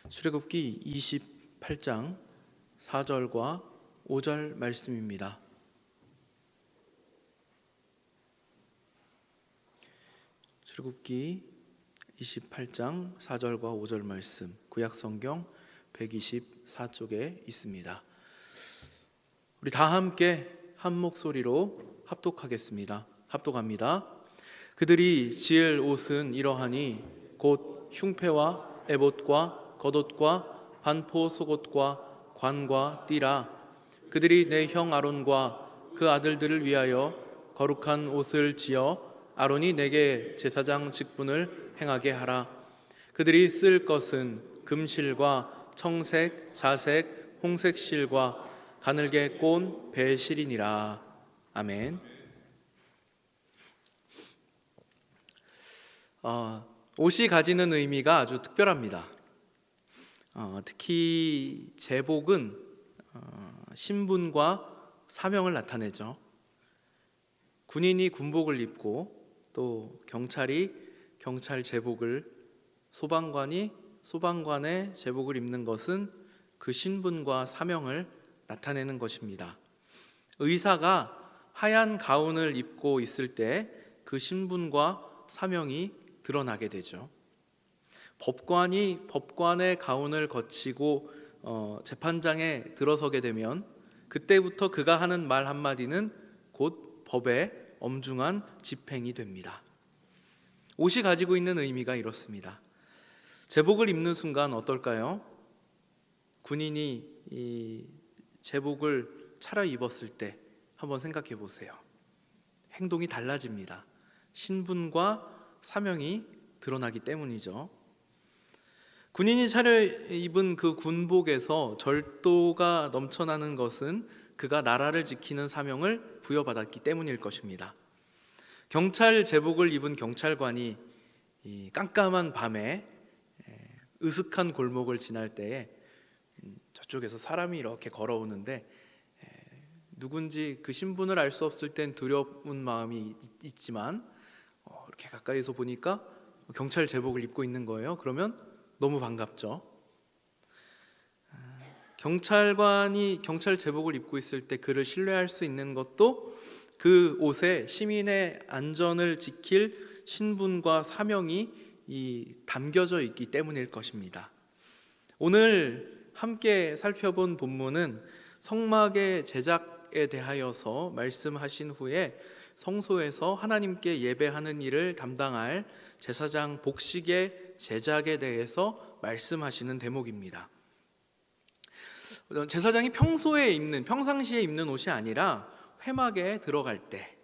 출애굽기 28장 4절과 5절 말씀입니다. 출애굽기 28장 4절과 5절 말씀, 구약성경 124쪽에 있습니다. 우리 다 함께 한 목소리로 합독합니다. 그들이 지을 옷은 이러하니 곧 흉패와 에봇과 겉옷과 반포 속옷과 관과 띠라. 그들이 내 형 아론과 그 아들들을 위하여 거룩한 옷을 지어 아론이 내게 제사장 직분을 행하게 하라. 그들이 쓸 것은 금실과 청색, 자색, 홍색 실과 가늘게 꼰 배실이니라. 아멘. 옷이 가지는 의미가 아주 특별합니다. 특히 제복은 신분과 사명을 나타내죠. 군인이 군복을 입고 또 경찰이 경찰 제복을, 소방관이 소방관의 제복을 입는 것은 그 신분과 사명을 나타내는 것입니다. 의사가 하얀 가운을 입고 있을 때 그 신분과 사명이 드러나게 되죠. 법관이 법관의 가운을 거치고 재판장에 들어서게 되면 그때부터 그가 하는 말 한마디는 곧 법의 엄중한 집행이 됩니다. 옷이 가지고 있는 의미가 이렇습니다. 제복을 입는 순간 어떨까요? 군인이 이 제복을 차려입었을 때 한번 생각해 보세요. 행동이 달라집니다. 신분과 사명이 드러나기 때문이죠. 군인이 차려입은 그 군복에서 절도가 넘쳐나는 것은 그가 나라를 지키는 사명을 부여받았기 때문일 것입니다. 경찰 제복을 입은 경찰관이 이 깜깜한 밤에 으슥한 골목을 지날 때에 저쪽에서 사람이 이렇게 걸어오는데 누군지 그 신분을 알 수 없을 땐 두려운 마음이 있지만 이렇게 가까이서 보니까 경찰 제복을 입고 있는 거예요. 그러면 너무 반갑죠. 경찰관이 경찰 제복을 입고 있을 때 그를 신뢰할 수 있는 것도 그 옷에 시민의 안전을 지킬 신분과 사명이 담겨져 있기 때문일 것입니다. 오늘 함께 살펴본 본문은 성막의 제작에 대하여서 말씀하신 후에 성소에서 하나님께 예배하는 일을 담당할 제사장 복식의 제작에 대해서 말씀하시는 대목입니다. 제사장이 평상시에 입는 옷이 아니라 회막에 들어갈 때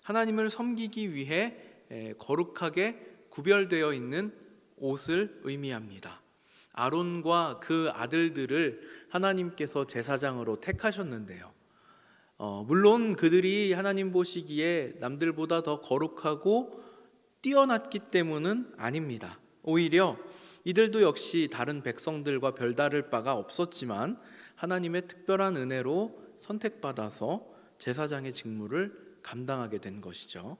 하나님을 섬기기 위해 거룩하게 구별되어 있는 옷을 의미합니다. 아론과 그 아들들을 하나님께서 제사장으로 택하셨는데요. 물론 그들이 하나님 보시기에 남들보다 더 거룩하고 뛰어났기 때문은 아닙니다. 오히려 이들도 역시 다른 백성들과 별다를 바가 없었지만 하나님의 특별한 은혜로 선택받아서 제사장의 직무를 감당하게 된 것이죠.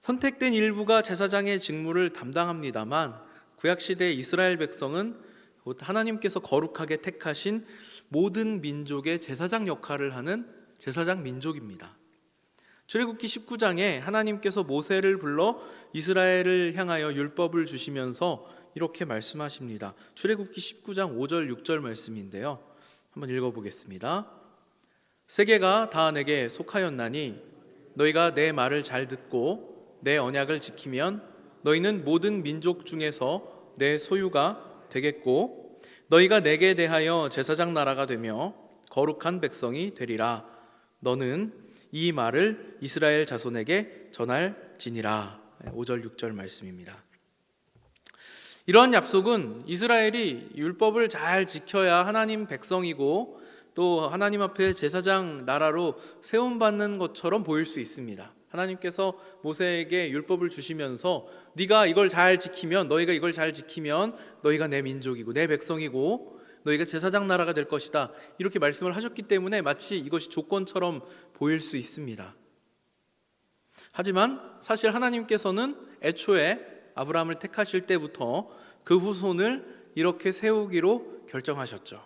선택된 일부가 제사장의 직무를 담당합니다만 구약시대의 이스라엘 백성은 하나님께서 거룩하게 택하신 모든 민족의 제사장 역할을 하는 제사장 민족입니다. 출애굽기 19장에 하나님께서 모세를 불러 이스라엘을 향하여 율법을 주시면서 이렇게 말씀하십니다. 출애굽기 19장 5절 6절 말씀인데요. 한번 읽어보겠습니다. 세계가 다 내게 속하였나니 너희가 내 말을 잘 듣고 내 언약을 지키면 너희는 모든 민족 중에서 내 소유가 되겠고 너희가 내게 대하여 제사장 나라가 되며 거룩한 백성이 되리라. 너는 이 말을 이스라엘 자손에게 전할지니라. 5절 6절 말씀입니다. 이러한 약속은 이스라엘이 율법을 잘 지켜야 하나님 백성이고 또 하나님 앞에 제사장 나라로 세움받는 것처럼 보일 수 있습니다. 하나님께서 모세에게 율법을 주시면서 네가 이걸 잘 지키면, 너희가 이걸 잘 지키면 너희가 내 민족이고 내 백성이고 너희가 제사장 나라가 될 것이다, 이렇게 말씀을 하셨기 때문에 마치 이것이 조건처럼 보일 수 있습니다. 하지만 사실 하나님께서는 애초에 아브라함을 택하실 때부터 그 후손을 이렇게 세우기로 결정하셨죠.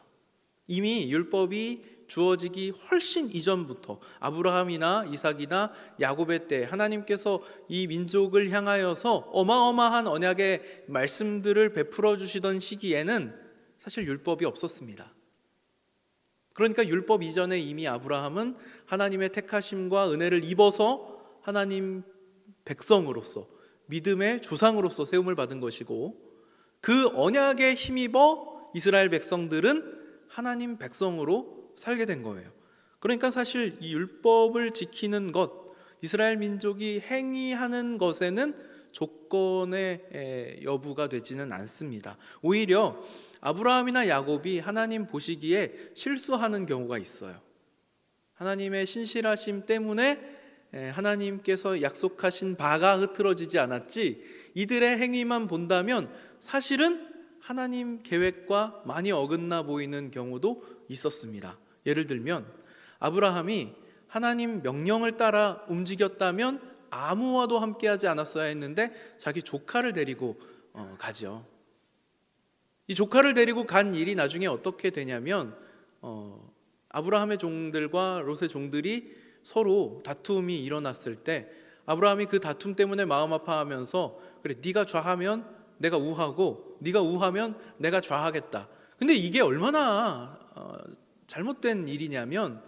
이미 율법이 주어지기 훨씬 이전부터 아브라함이나 이삭이나 야곱의 때 하나님께서 이 민족을 향하여서 어마어마한 언약의 말씀들을 베풀어 주시던 시기에는 사실 율법이 없었습니다. 그러니까 율법 이전에 이미 아브라함은 하나님의 택하심과 은혜를 입어서 하나님 백성으로서 믿음의 조상으로서 세움을 받은 것이고, 그 언약에 힘입어 이스라엘 백성들은 하나님 백성으로 살게 된 거예요. 그러니까 사실 이 율법을 지키는 것, 이스라엘 민족이 행위하는 것에는 조건의 여부가 되지는 않습니다. 오히려 아브라함이나 야곱이 하나님 보시기에 실수하는 경우가 있어요. 하나님의 신실하심 때문에 하나님께서 약속하신 바가 흐트러지지 않았지, 이들의 행위만 본다면 사실은 하나님 계획과 많이 어긋나 보이는 경우도 있었습니다. 예를 들면 아브라함이 하나님 명령을 따라 움직였다면 아무와도 함께하지 않았어야 했는데 자기 조카를 데리고 가죠. 이 조카를 데리고 간 일이 나중에 어떻게 되냐면 아브라함의 종들과 롯의 종들이 서로 다툼이 일어났을 때 아브라함이 그 다툼 때문에 마음 아파하면서, 그래, 네가 좌하면 내가 우하고 네가 우하면 내가 좌하겠다. 근데 이게 얼마나 잘못된 일이냐면,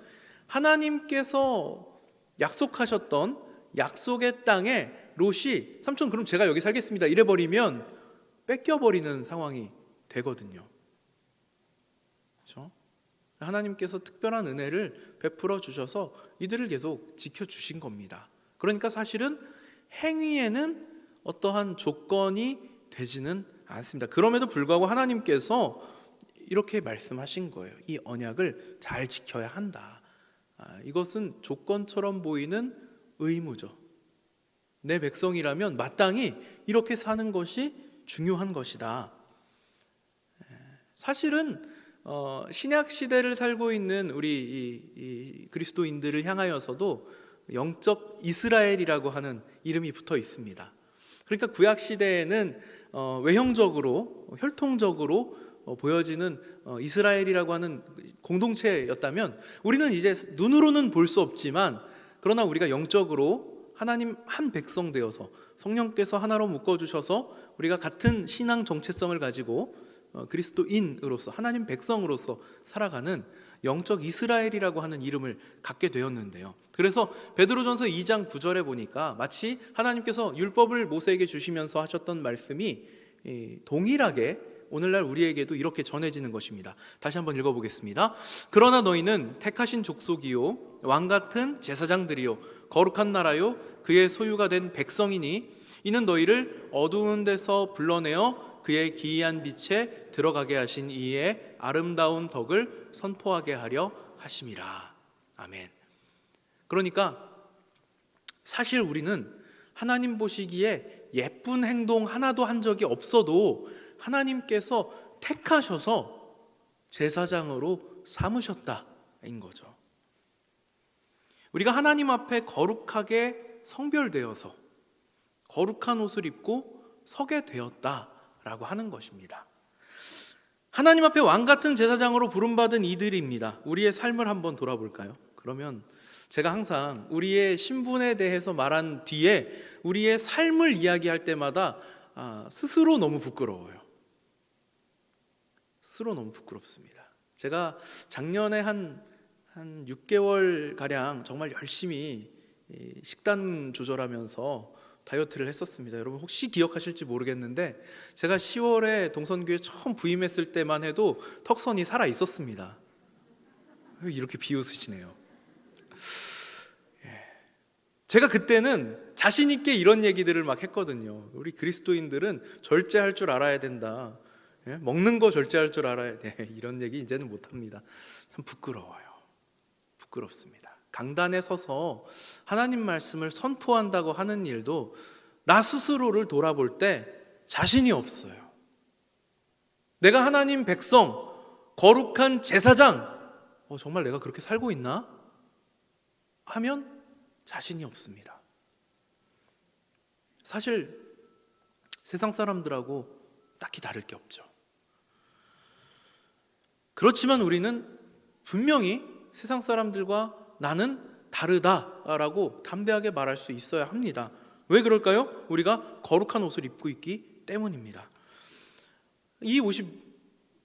하나님께서 약속하셨던 약속의 땅에 롯이 삼촌 그럼 제가 여기 살겠습니다 이래버리면 뺏겨버리는 상황이 되거든요. 그렇죠? 하나님께서 특별한 은혜를 베풀어 주셔서 이들을 계속 지켜주신 겁니다. 그러니까 사실은 행위에는 어떠한 조건이 되지는 않습니다. 그럼에도 불구하고 하나님께서 이렇게 말씀하신 거예요. 이 언약을 잘 지켜야 한다. 이것은 조건처럼 보이는 의무죠. 내 백성이라면 마땅히 이렇게 사는 것이 중요한 것이다. 사실은 신약 시대를 살고 있는 우리 이 그리스도인들을 향하여서도 영적 이스라엘이라고 하는 이름이 붙어 있습니다. 그러니까 구약 시대에는 외형적으로 혈통적으로 보여지는 이스라엘이라고 하는 공동체였다면, 우리는 이제 눈으로는 볼 수 없지만 그러나 우리가 영적으로 하나님 한 백성 되어서 성령께서 하나로 묶어주셔서 우리가 같은 신앙 정체성을 가지고 그리스도인으로서 하나님 백성으로서 살아가는 영적 이스라엘이라고 하는 이름을 갖게 되었는데요. 그래서 베드로전서 2장 9절에 보니까 마치 하나님께서 율법을 모세에게 주시면서 하셨던 말씀이 동일하게 오늘날 우리에게도 이렇게 전해지는 것입니다. 다시 한번 읽어보겠습니다. 그러나 너희는 택하신 족속이요 왕같은 제사장들이요 거룩한 나라요 그의 소유가 된 백성이니 이는 너희를 어두운 데서 불러내어 그의 기이한 빛에 들어가게 하신 이의 아름다운 덕을 선포하게 하려 하심이라. 아멘. 그러니까 사실 우리는 하나님 보시기에 예쁜 행동 하나도 한 적이 없어도 하나님께서 택하셔서 제사장으로 삼으셨다인 거죠. 우리가 하나님 앞에 거룩하게 성별되어서 거룩한 옷을 입고 서게 되었다라고 하는 것입니다. 하나님 앞에 왕같은 제사장으로 부름받은 이들입니다. 우리의 삶을 한번 돌아볼까요? 그러면 제가 항상 우리의 신분에 대해서 말한 뒤에 우리의 삶을 이야기할 때마다 스스로 너무 부끄러워요. 스스로 너무 부끄럽습니다. 제가 작년에 한 6개월 가량 정말 열심히 식단 조절하면서 다이어트를 했었습니다. 여러분 혹시 기억하실지 모르겠는데 제가 10월에 동선교회 처음 부임했을 때만 해도 턱선이 살아 있었습니다. 왜 이렇게 비웃으시네요? 제가 그때는 자신 있게 이런 얘기들을 막 했거든요. 우리 그리스도인들은 절제할 줄 알아야 된다. 먹는 거 절제할 줄 알아야 돼. 이런 얘기 이제는 못합니다. 참 부끄러워요. 부끄럽습니다. 강단에 서서 하나님 말씀을 선포한다고 하는 일도 나 스스로를 돌아볼 때 자신이 없어요. 내가 하나님 백성, 거룩한 제사장, 정말 내가 그렇게 살고 있나? 하면 자신이 없습니다. 사실 세상 사람들하고 딱히 다를 게 없죠. 그렇지만 우리는 분명히 세상 사람들과 나는 다르다라고 담대하게 말할 수 있어야 합니다. 왜 그럴까요? 우리가 거룩한 옷을 입고 있기 때문입니다. 이 옷이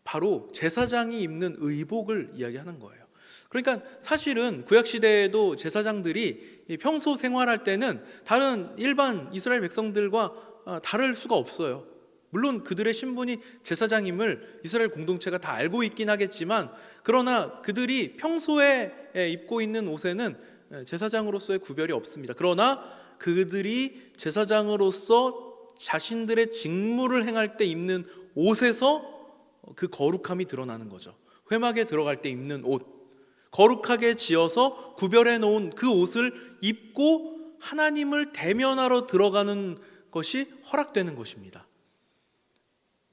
바로 제사장이 입는 의복을 이야기하는 거예요. 그러니까 사실은 구약시대에도 제사장들이 평소 생활할 때는 다른 일반 이스라엘 백성들과 다를 수가 없어요. 물론 그들의 신분이 제사장임을 이스라엘 공동체가 다 알고 있긴 하겠지만, 그러나 그들이 평소에 입고 있는 옷에는 제사장으로서의 구별이 없습니다. 그러나 그들이 제사장으로서 자신들의 직무를 행할 때 입는 옷에서 그 거룩함이 드러나는 거죠. 회막에 들어갈 때 입는 옷, 거룩하게 지어서 구별해 놓은 그 옷을 입고 하나님을 대면하러 들어가는 것이 허락되는 것입니다.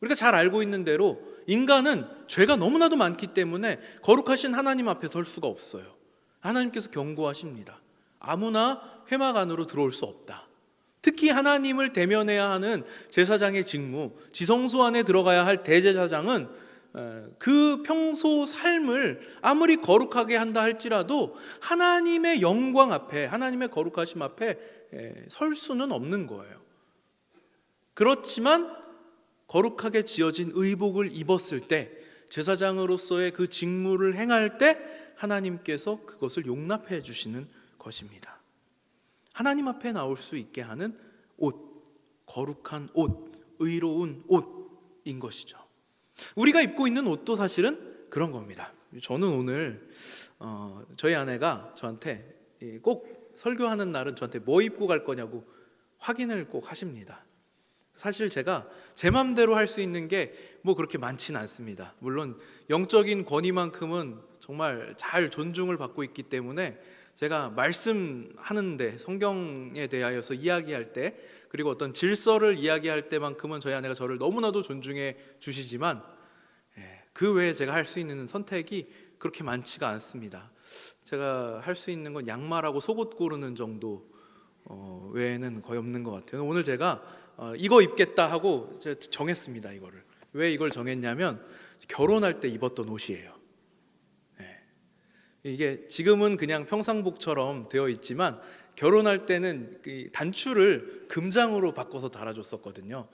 우리가 잘 알고 있는 대로 인간은 죄가 너무나도 많기 때문에 거룩하신 하나님 앞에 설 수가 없어요. 하나님께서 경고하십니다. 아무나 회막 안으로 들어올 수 없다. 특히 하나님을 대면해야 하는 제사장의 직무, 지성소 안에 들어가야 할 대제사장은 그 평소 삶을 아무리 거룩하게 한다 할지라도 하나님의 영광 앞에, 하나님의 거룩하심 앞에 설 수는 없는 거예요. 그렇지만 거룩하게 지어진 의복을 입었을 때, 제사장으로서의 그 직무를 행할 때 하나님께서 그것을 용납해 주시는 것입니다. 하나님 앞에 나올 수 있게 하는 옷, 거룩한 옷, 의로운 옷인 것이죠. 우리가 입고 있는 옷도 사실은 그런 겁니다. 저는 오늘 저희 아내가 저한테 꼭 설교하는 날은 저한테 뭐 입고 갈 거냐고 확인을 꼭 하십니다. 사실 제가 제 맘대로 할 수 있는 게 뭐 그렇게 많지는 않습니다. 물론 영적인 권위만큼은 정말 잘 존중을 받고 있기 때문에 제가 말씀하는데, 성경에 대하여서 이야기할 때, 그리고 어떤 질서를 이야기할 때만큼은 저희 아내가 저를 너무나도 존중해 주시지만 그 외에 제가 할 수 있는 선택이 그렇게 많지가 않습니다. 제가 할 수 있는 건 양말하고 속옷 고르는 정도 외에는 거의 없는 것 같아요. 오늘 제가 이거 입겠다 하고 정했습니다. 이거를. 왜 이걸 정했냐면 결혼할 때 입었던 옷이에요. 이게 지금은 그냥 평상복처럼 되어 있지만 결혼할 때는 단추를 금장으로 바꿔서 달아줬었거든요.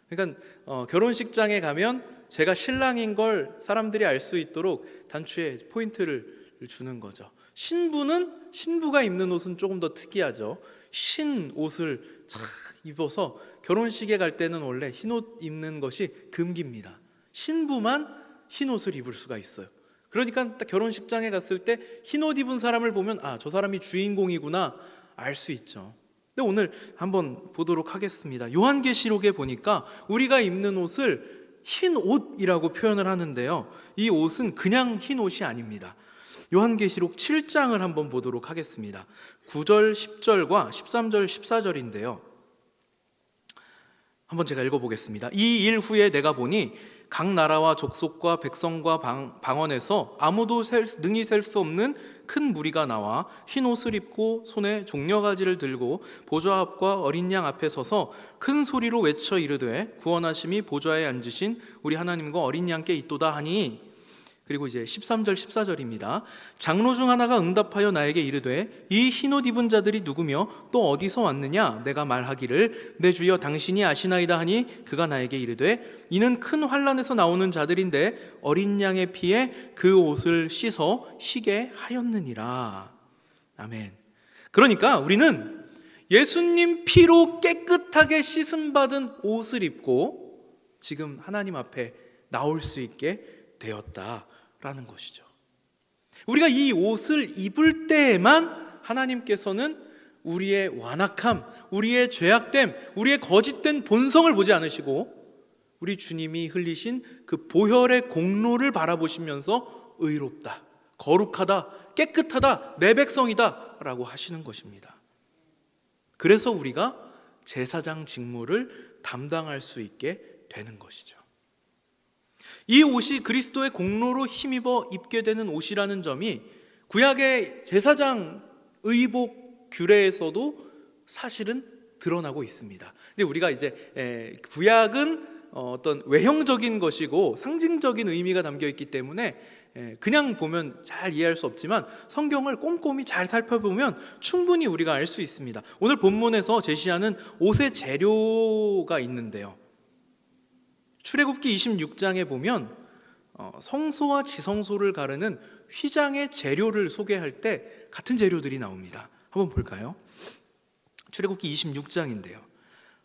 그러니까 결혼식장에 가면 제가 신랑인 걸 사람들이 알 수 있도록 단추에 포인트를 주는 거죠. 신부가 입는 옷은 조금 더 특이하죠. 흰 옷을 착 입어서 결혼식에 갈 때는 원래 흰 옷 입는 것이 금기입니다. 신부만 흰 옷을 입을 수가 있어요. 그러니까 딱 결혼식장에 갔을 때 흰 옷 입은 사람을 보면 저 사람이 주인공이구나 알 수 있죠. 근데 오늘 한번 보도록 하겠습니다. 요한계시록에 보니까 우리가 입는 옷을 흰 옷이라고 표현을 하는데요, 이 옷은 그냥 흰 옷이 아닙니다. 요한계시록 7장을 한번 보도록 하겠습니다. 9절, 10절과 13절, 14절인데요 한번 제가 읽어보겠습니다. 이 일 후에 내가 보니 각 나라와 족속과 백성과 방언에서 아무도 능히 셀 수 없는 큰 무리가 나와 흰 옷을 입고 손에 종려가지를 들고 보좌 앞과 어린 양 앞에 서서 큰 소리로 외쳐 이르되 구원하심이 보좌에 앉으신 우리 하나님과 어린 양께 있도다 하니. 그리고 이제 13절 14절입니다. 장로 중 하나가 응답하여 나에게 이르되 이 흰옷 입은 자들이 누구며 또 어디서 왔느냐? 내가 말하기를 내 주여 당신이 아시나이다 하니 그가 나에게 이르되 이는 큰 환난에서 나오는 자들인데 어린 양의 피에 그 옷을 씻어 희게 하였느니라. 아멘. 그러니까 우리는 예수님 피로 깨끗하게 씻음받은 옷을 입고 지금 하나님 앞에 나올 수 있게 되었다라는 것이죠. 우리가 이 옷을 입을 때에만 하나님께서는 우리의 완악함, 우리의 죄악됨, 우리의 거짓된 본성을 보지 않으시고 우리 주님이 흘리신 그 보혈의 공로를 바라보시면서 의롭다, 거룩하다, 깨끗하다, 내 백성이다 라고 하시는 것입니다. 그래서 우리가 제사장 직무를 담당할 수 있게 되는 것이죠. 이 옷이 그리스도의 공로로 힘입어 입게 되는 옷이라는 점이 구약의 제사장 의복 규례에서도 사실은 드러나고 있습니다. 근데 우리가 이제 구약은 어떤 외형적인 것이고 상징적인 의미가 담겨 있기 때문에 그냥 보면 잘 이해할 수 없지만 성경을 꼼꼼히 잘 살펴보면 충분히 우리가 알 수 있습니다. 오늘 본문에서 제시하는 옷의 재료가 있는데요, 출애굽기 26장에 보면 성소와 지성소를 가르는 휘장의 재료를 소개할 때 같은 재료들이 나옵니다. 한번 볼까요? 출애굽기 26장인데요.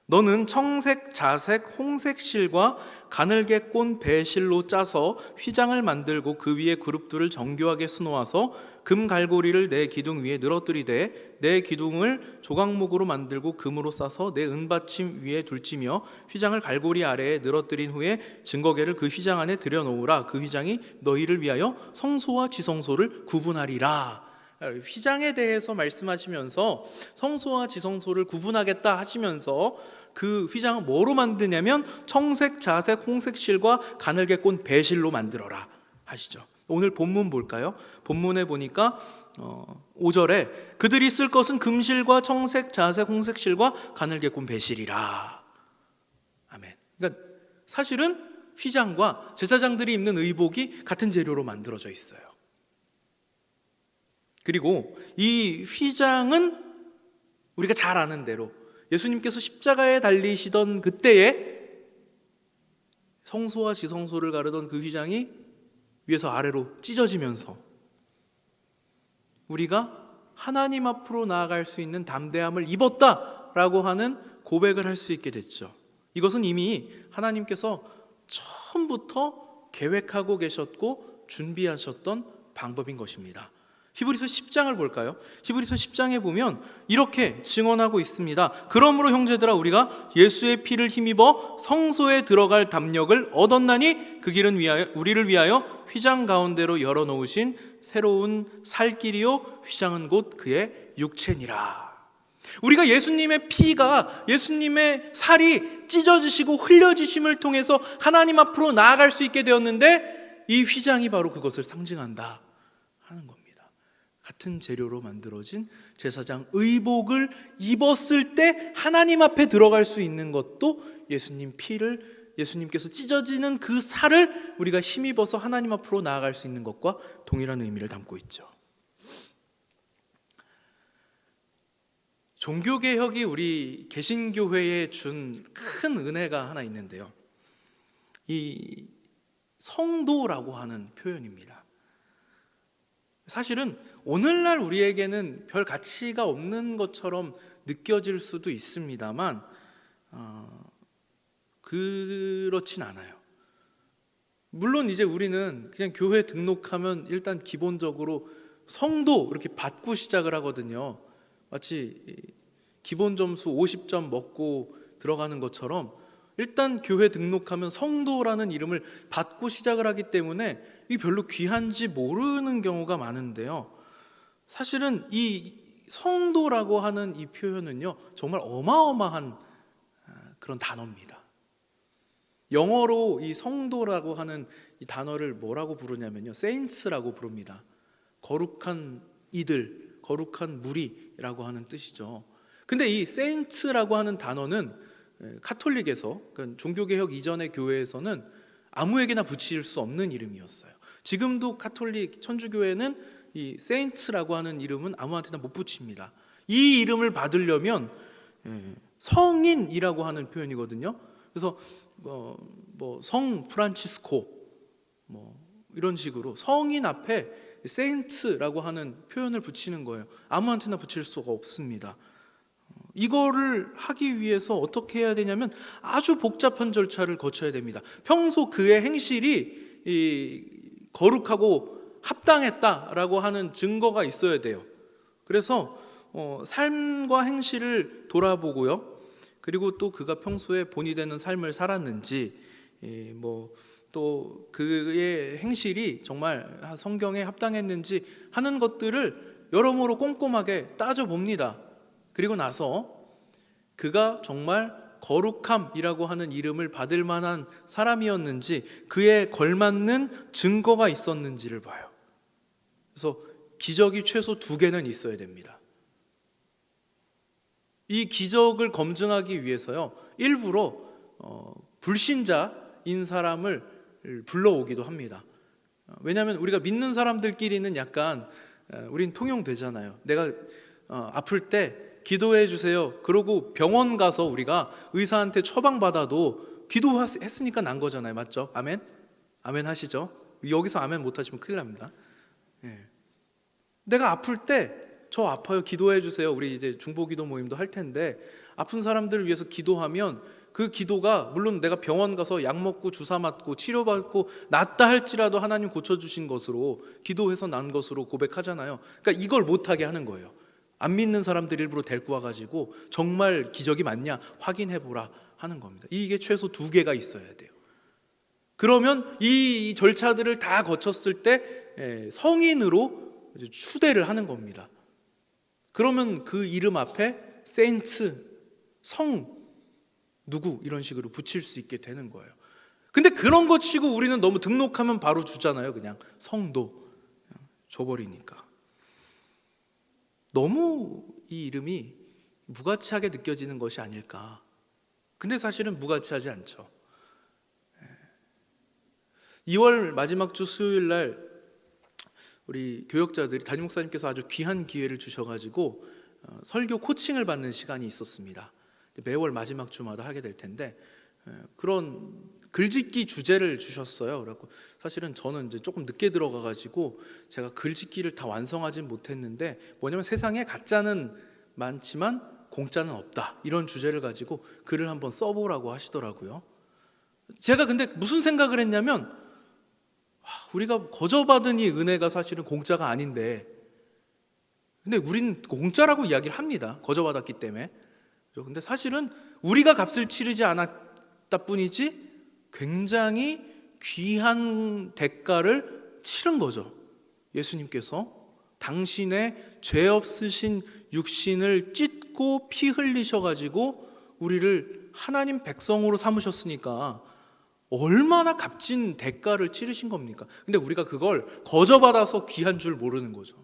너는 청색, 자색, 홍색 실과 가늘게 꼰 배실로 짜서 휘장을 만들고 그 위에 그룹들을 정교하게 수놓아서 금 갈고리를 내 기둥 위에 늘어뜨리되 내 기둥을 조각목으로 만들고 금으로 싸서 내 은받침 위에 둘지며 휘장을 갈고리 아래에 늘어뜨린 후에 증거궤를 그 휘장 안에 들여놓으라. 그 휘장이 너희를 위하여 성소와 지성소를 구분하리라. 휘장에 대해서 말씀하시면서 성소와 지성소를 구분하겠다 하시면서 그 휘장은 뭐로 만드냐면 청색, 자색, 홍색 실과 가늘게 꼰 배실로 만들어라 하시죠. 오늘 본문 볼까요? 본문에 보니까 5절에 그들이 쓸 것은 금실과 청색, 자색, 홍색 실과 가늘게 꼰 배실이라. 아멘. 그러니까 사실은 휘장과 제사장들이 입는 의복이 같은 재료로 만들어져 있어요. 그리고 이 휘장은 우리가 잘 아는 대로 예수님께서 십자가에 달리시던 그때에 성소와 지성소를 가르던 그 휘장이 위에서 아래로 찢어지면서 우리가 하나님 앞으로 나아갈 수 있는 담대함을 입었다라고 하는 고백을 할 수 있게 됐죠. 이것은 이미 하나님께서 처음부터 계획하고 계셨고 준비하셨던 방법인 것입니다. 히브리서 10장을 볼까요? 히브리서 10장에 보면 이렇게 증언하고 있습니다. 그러므로 형제들아 우리가 예수의 피를 힘입어 성소에 들어갈 담력을 얻었나니 그 길은 우리를 위하여 휘장 가운데로 열어놓으신 새로운 살 길이요 휘장은 곧 그의 육체니라. 우리가 예수님의 피가, 예수님의 살이 찢어지시고 흘려지심을 통해서 하나님 앞으로 나아갈 수 있게 되었는데 이 휘장이 바로 그것을 상징한다 하는 겁니다. 같은 재료로 만들어진 제사장 의복을 입었을 때 하나님 앞에 들어갈 수 있는 것도 예수님 피를, 예수님께서 찢어지는 그 살을 우리가 힘입어서 하나님 앞으로 나아갈 수 있는 것과 동일한 의미를 담고 있죠. 종교개혁이 우리 개신교회에 준 큰 은혜가 하나 있는데요, 이 성도라고 하는 표현입니다. 사실은 오늘날 우리에게는 별 가치가 없는 것처럼 느껴질 수도 있습니다만 그렇진 않아요. 물론 이제 우리는 그냥 교회 등록하면 일단 기본적으로 성도 이렇게 받고 시작을 하거든요. 마치 기본 점수 50점 먹고 들어가는 것처럼 일단 교회 등록하면 성도라는 이름을 받고 시작을 하기 때문에 이게 별로 귀한지 모르는 경우가 많은데요, 사실은 이 성도라고 하는 이 표현은요 정말 어마어마한 그런 단어입니다. 영어로 이 성도라고 하는 이 단어를 뭐라고 부르냐면요, saints라고 부릅니다. 거룩한 이들, 거룩한 무리라고 하는 뜻이죠. 근데 이 saints라고 하는 단어는 카톨릭에서, 그러니까 종교개혁 이전의 교회에서는 아무에게나 붙일 수 없는 이름이었어요. 지금도 카톨릭 천주교회는 이 세인트라고 하는 이름은 아무한테나 못 붙입니다. 이 이름을 받으려면 성인이라고 하는 표현이거든요. 그래서 성 프란치스코 이런 식으로 성인 앞에 세인트라고 하는 표현을 붙이는 거예요. 아무한테나 붙일 수가 없습니다. 이거를 하기 위해서 어떻게 해야 되냐면 아주 복잡한 절차를 거쳐야 됩니다. 평소 그의 행실이 거룩하고 합당했다라고 하는 증거가 있어야 돼요. 그래서 삶과 행실을 돌아보고요, 그리고 또 그가 평소에 본이 되는 삶을 살았는지, 또 그의 행실이 정말 성경에 합당했는지 하는 것들을 여러모로 꼼꼼하게 따져봅니다. 그리고 나서 그가 정말 거룩함이라고 하는 이름을 받을 만한 사람이었는지, 그에 걸맞는 증거가 있었는지를 봐요. 그래서 기적이 최소 2개는 있어야 됩니다. 이 기적을 검증하기 위해서요, 일부러 불신자인 사람을 불러오기도 합니다. 왜냐하면 우리가 믿는 사람들끼리는 약간 우린 통용되잖아요. 내가 아플 때 기도해 주세요. 그러고 병원 가서 우리가 의사한테 처방받아도 기도했으니까 난 거잖아요. 맞죠? 아멘? 아멘 하시죠? 여기서 아멘 못하시면 큰일 납니다. 내가 아플 때 저 아파요 기도해 주세요. 우리 이제 중보기도 모임도 할 텐데 아픈 사람들을 위해서 기도하면 그 기도가 물론 내가 병원 가서 약 먹고 주사 맞고 치료받고 낫다 할지라도 하나님 고쳐주신 것으로 기도해서 난 것으로 고백하잖아요. 그러니까 이걸 못하게 하는 거예요. 안 믿는 사람들 일부러 데리고 와가지고 정말 기적이 맞냐 확인해보라 하는 겁니다. 이게 최소 2개가 있어야 돼요. 그러면 이 절차들을 다 거쳤을 때 성인으로 추대를 하는 겁니다. 그러면 그 이름 앞에 세인트, 성 누구 이런 식으로 붙일 수 있게 되는 거예요. 근데 그런 거 치고 우리는 너무 등록하면 바로 주잖아요. 그냥 성도 줘버리니까. 너무 이 이름이 무가치하게 느껴지는 것이 아닐까. 근데 사실은 무가치하지 않죠. 2월 마지막 주 수요일 날 우리 교역자들이 담임 목사님께서 아주 귀한 기회를 주셔가지고 설교 코칭을 받는 시간이 있었습니다. 매월 마지막 주마다 하게 될 텐데 그런 글짓기 주제를 주셨어요. 그래서 사실은 저는 이제 조금 늦게 들어가가지고 제가 글짓기를 다 완성하진 못했는데 뭐냐면 세상에 가짜는 많지만 공짜는 없다 이런 주제를 가지고 글을 한번 써보라고 하시더라고요. 제가 근데 무슨 생각을 했냐면 우리가 거저받은 이 은혜가 사실은 공짜가 아닌데 근데 우린 공짜라고 이야기를 합니다. 거저받았기 때문에. 근데 사실은 우리가 값을 치르지 않았다 뿐이지 굉장히 귀한 대가를 치른 거죠. 예수님께서 당신의 죄 없으신 육신을 찢고 피 흘리셔가지고 우리를 하나님 백성으로 삼으셨으니까 얼마나 값진 대가를 치르신 겁니까? 근데 우리가 그걸 거저받아서 귀한 줄 모르는 거죠.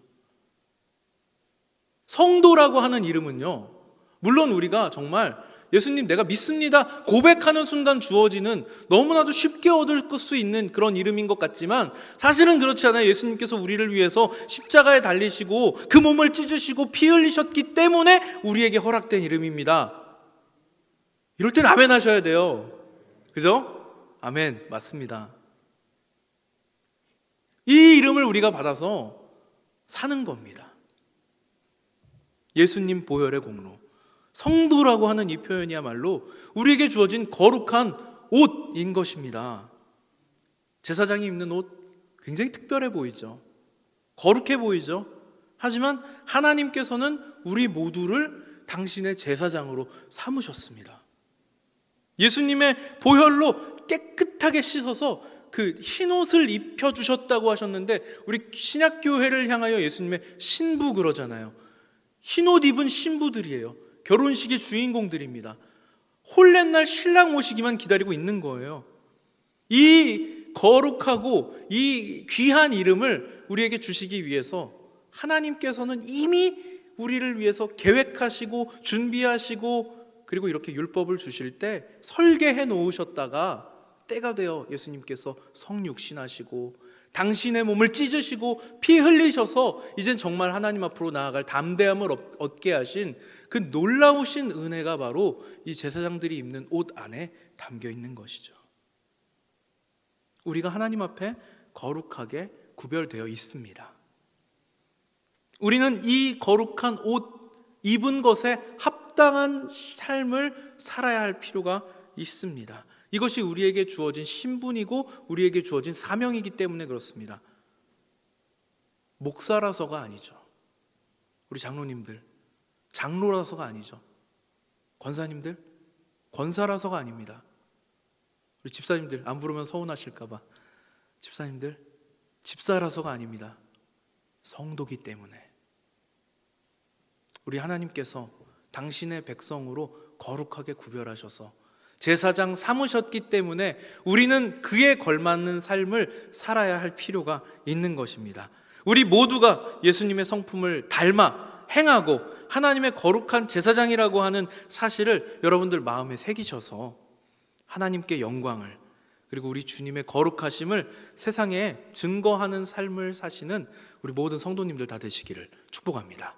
성도라고 하는 이름은요, 물론 우리가 정말 예수님 내가 믿습니다 고백하는 순간 주어지는 너무나도 쉽게 얻을 수 있는 그런 이름인 것 같지만 사실은 그렇지 않아요. 예수님께서 우리를 위해서 십자가에 달리시고 그 몸을 찢으시고 피 흘리셨기 때문에 우리에게 허락된 이름입니다. 이럴 땐 아멘 하셔야 돼요. 그죠? 아멘, 맞습니다. 이 이름을 우리가 받아서 사는 겁니다. 예수님 보혈의 공로. 성도라고 하는 이 표현이야말로 우리에게 주어진 거룩한 옷인 것입니다. 제사장이 입는 옷 굉장히 특별해 보이죠. 거룩해 보이죠. 하지만 하나님께서는 우리 모두를 당신의 제사장으로 삼으셨습니다. 예수님의 보혈로 깨끗하게 씻어서 그 흰옷을 입혀주셨다고 하셨는데 우리 신약교회를 향하여 예수님의 신부 그러잖아요. 흰옷 입은 신부들이에요. 결혼식의 주인공들입니다. 홀렛날 신랑 모시기만 기다리고 있는 거예요. 이 거룩하고 이 귀한 이름을 우리에게 주시기 위해서 하나님께서는 이미 우리를 위해서 계획하시고 준비하시고 그리고 이렇게 율법을 주실 때 설계해 놓으셨다가 때가 되어 예수님께서 성육신하시고 당신의 몸을 찢으시고 피 흘리셔서 이젠 정말 하나님 앞으로 나아갈 담대함을 얻게 하신 그 놀라우신 은혜가 바로 이 제사장들이 입는 옷 안에 담겨 있는 것이죠. 우리가 하나님 앞에 거룩하게 구별되어 있습니다. 우리는 이 거룩한 옷 입은 것에 합당한 삶을 살아야 할 필요가 있습니다. 이것이 우리에게 주어진 신분이고 우리에게 주어진 사명이기 때문에 그렇습니다. 목사라서가 아니죠. 우리 장로님들, 장로라서가 아니죠. 권사님들, 권사라서가 아닙니다. 우리 집사님들, 안 부르면 서운하실까봐. 집사님들, 집사라서가 아닙니다. 성도기 때문에. 우리 하나님께서 당신의 백성으로 거룩하게 구별하셔서 제사장 삼으셨기 때문에 우리는 그에 걸맞는 삶을 살아야 할 필요가 있는 것입니다. 우리 모두가 예수님의 성품을 닮아 행하고 하나님의 거룩한 제사장이라고 하는 사실을 여러분들 마음에 새기셔서 하나님께 영광을, 그리고 우리 주님의 거룩하심을 세상에 증거하는 삶을 사시는 우리 모든 성도님들 다 되시기를 축복합니다.